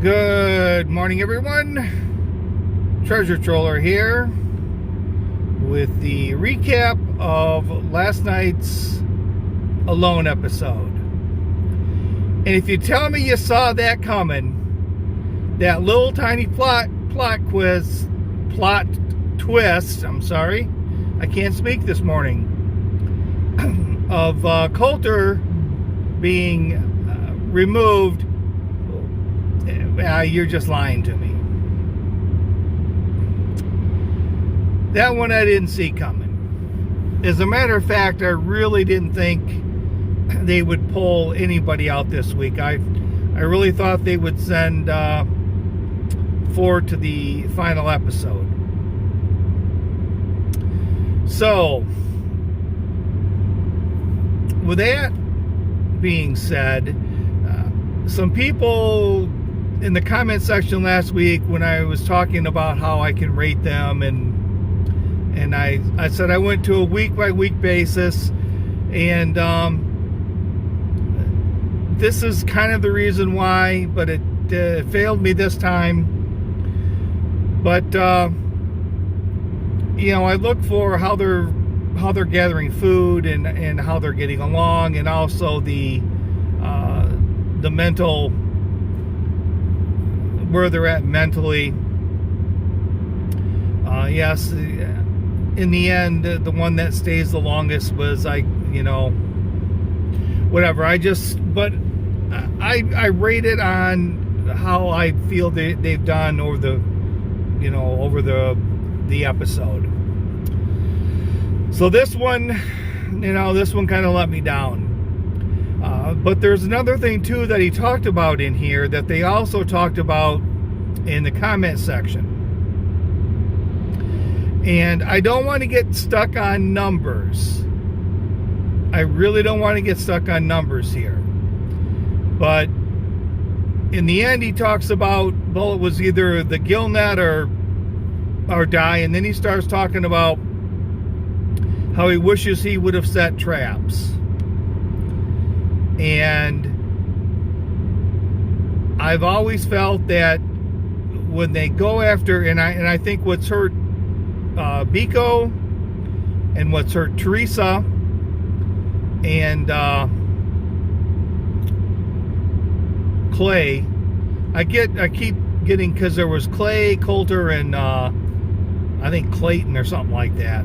Good morning, everyone. Treasure Troller here with the recap of last night's Alone episode. And if you tell me you saw that coming, that little tiny plot twist, I can't speak this morning, of Coulter being removed, you're just lying to me. That one I didn't see coming. As a matter of fact, I really didn't think they would pull anybody out this week. I really thought they would send Ford to the final episode. So, with that being said, some people in the comment section last week, when I was talking about how I can rate them, and I said I went to a week-by-week basis, and this is kind of the reason why, but it failed me this time. But I look for how they're gathering food and how they're getting along, and also the mental, where they're at mentally. Yes, in the end, the one that stays the longest was whatever. I rate it on how I feel they've done over the episode. So this one kind of let me down. But there's another thing too that he talked about in here that they also talked about in the comment section. And I don't want to get stuck on numbers. I really don't want to get stuck on numbers here. But in the end, he talks about, well, it was either the gill net or die. And then he starts talking about how he wishes he would have set traps. And I've always felt that when they go after, and I think what's hurt Biko and what's hurt Teresa and Clay, I keep getting, because there was Clay, Coulter, and I think Clayton or something like that,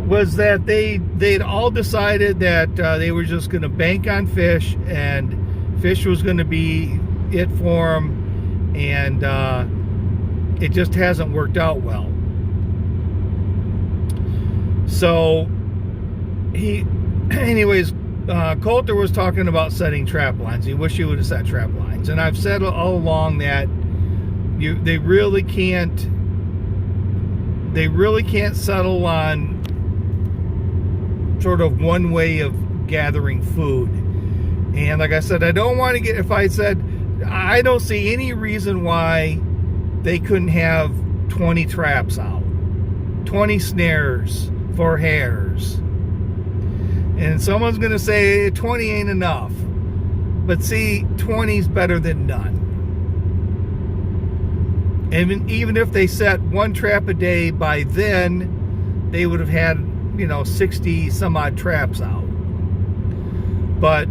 was that they'd all decided that they were just going to bank on Fish, and Fish was going to be it for them, and it just hasn't worked out well. So Coulter was talking about setting trap lines. He wished he would have set trap lines, and I've said all along that they really can't settle on sort of one way of gathering food. And like I said, I don't want to get, if I said, I don't see any reason why they couldn't have 20 traps out, 20 snares for hares. And someone's going to say 20 ain't enough. But see, 20 is better than none. And even if they set one trap a day, by then they would have had 60 some odd traps out. But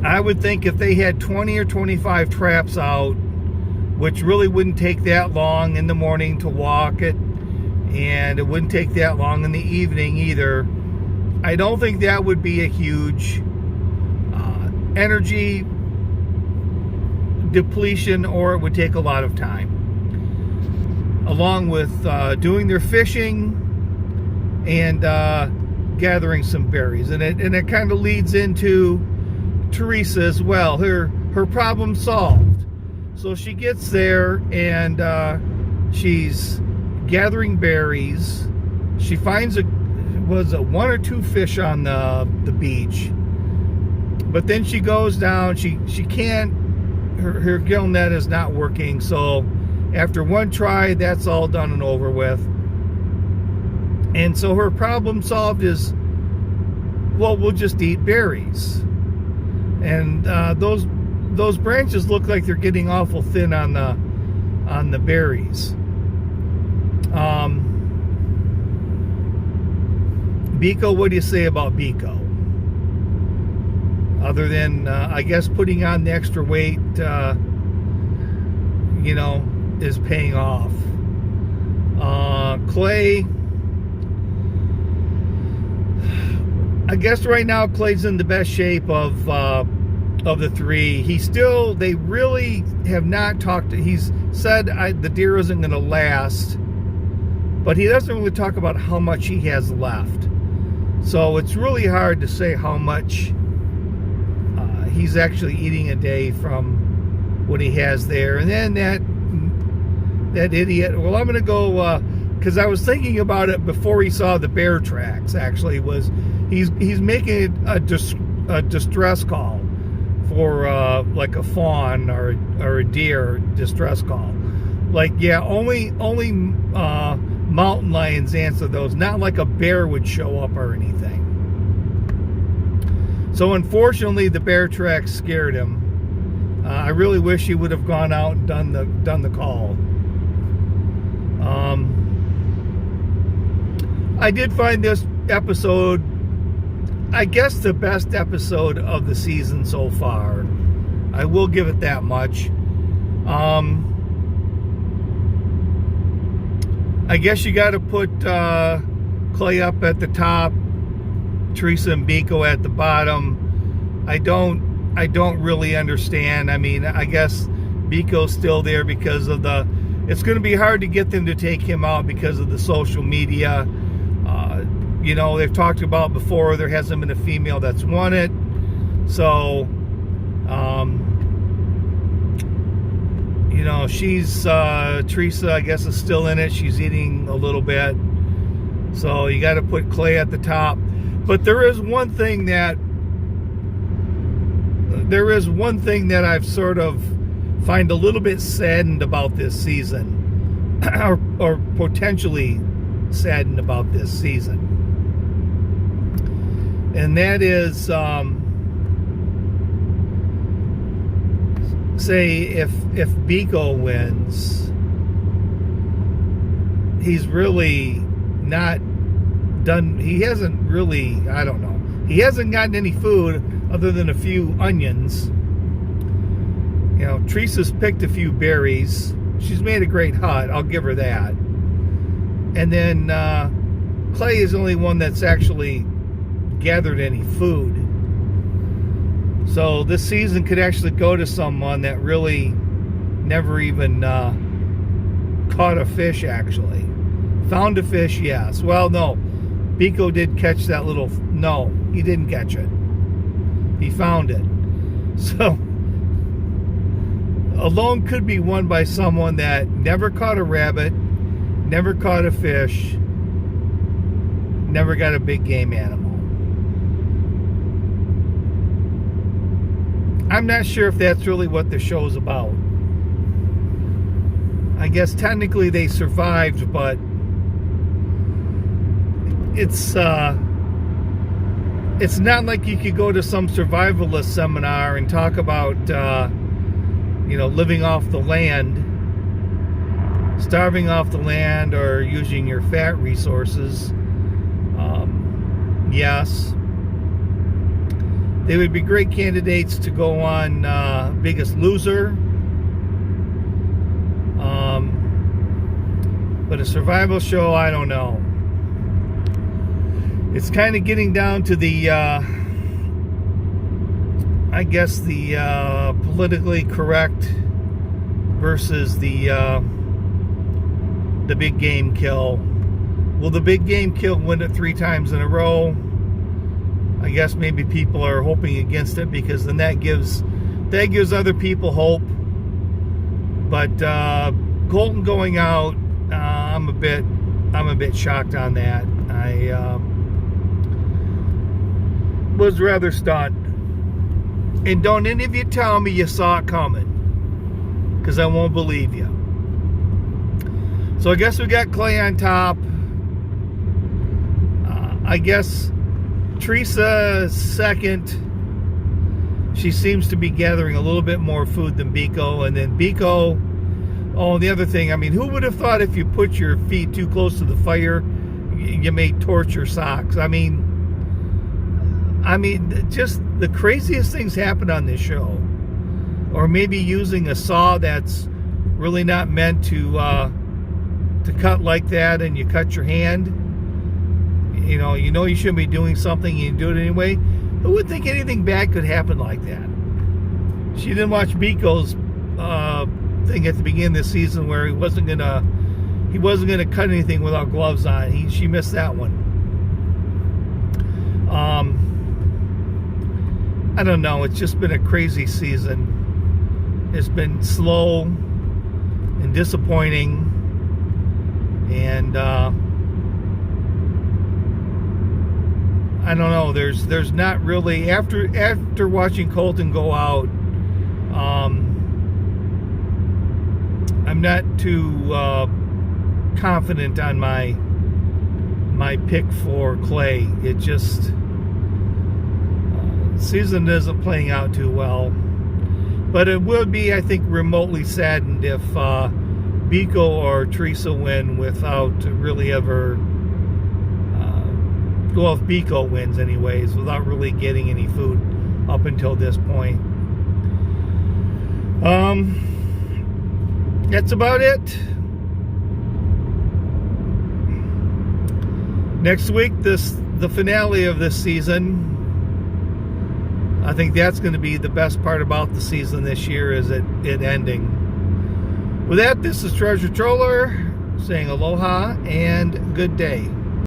I would think if they had 20 or 25 traps out, which really wouldn't take that long in the morning to walk it, and it wouldn't take that long in the evening either, I don't think that would be a huge energy depletion, or it would take a lot of time, along with doing their fishing and gathering some berries. And it kind of leads into Teresa as well. Her problem solved. So she gets there, and she's gathering berries. She finds one or two fish on the beach, but then she goes down. She can't. Her gill net is not working. So after one try, that's all done and over with. And so her problem solved is, well, we'll just eat berries. And those those branches look like they're getting awful thin on the berries. Biko, what do you say about Biko? Other than, I guess, putting on the extra weight, is paying off. Clay, I guess right now Clay's in the best shape of the three. They really have not talked. He's said the deer isn't going to last, but he doesn't really talk about how much he has left. So it's really hard to say how much he's actually eating a day from what he has there. And then that idiot, well, I'm going to go, because I was thinking about it before he saw the bear tracks, actually, was he's making a distress call for like a fawn or a deer distress call. Like, yeah, only mountain lions answer those, not like a bear would show up or anything. So unfortunately, the bear tracks scared him. I really wish he would have gone out and done the call. I did find this episode, I guess, the best episode of the season so far. I will give it that much. I guess you got to put Clay up at the top, Teresa and Biko at the bottom. I don't really understand. I mean, I guess Biko's still there because of it's going to be hard to get them to take him out because of the social media. They've talked about before, there hasn't been a female that's won it. So, she's, Teresa, I guess, is still in it. She's eating a little bit. So you got to put Clay at the top. But there is one thing that I've sort of find a little bit saddened about this season, or potentially saddened about this season. And that is, say if Biko wins, he's really not done. He hasn't really, I don't know. He hasn't gotten any food other than a few onions. Teresa's picked a few berries. She's made a great hut. I'll give her that. And then Clay is the only one that's actually gathered any food. So this season could actually go to someone that really never even caught a fish, actually. Found a fish, yes. Well, no. Biko did catch that little... No, he didn't catch it. He found it. So, alone could be won by someone that never caught a rabbit, never caught a fish, never got a big game animal. I'm not sure if that's really what the show's about. I guess technically they survived, but it's not like you could go to some survivalist seminar and talk about living off the land, starving off the land, or using your fat resources. Yes, they would be great candidates to go on Biggest Loser. But a survival show, I don't know. It's kind of getting down to the, I guess, the politically correct versus the big game kill. Will the big game kill win it 3 times in a row? I guess maybe people are hoping against it, because then that gives other people hope. But Colton going out, I'm a bit shocked on that. I was rather stunned. And don't any of you tell me you saw it coming, because I won't believe you. So I guess we got Clay on top. I guess Teresa second. she seems to be gathering a little bit more food than Biko. And then Biko, oh, the other thing, I mean, who would have thought if you put your feet too close to the fire, you may torch your socks? I mean, just the craziest things happen on this show. Or maybe using a saw that's really not meant to cut like that, and you cut your hand. You know you shouldn't be doing something, and you do it anyway. Who would think anything bad could happen like that? She didn't watch Biko's thing at the beginning of the season where he wasn't gonna cut anything without gloves on. She missed that one. I don't know. It's just been a crazy season. It's been slow and disappointing, and I don't know. There's not really, after watching Colton go out, I'm not too confident on my pick for Clay. It just season isn't playing out too well. But it would be, I think, remotely saddened if Biko or Teresa win without really ever, well, if Biko wins anyways, without really getting any food up until this point. That's about it. Next week, the finale of this season. I think that's going to be the best part about the season this year, is it ending. With that, this is Treasure Troller saying aloha and good day.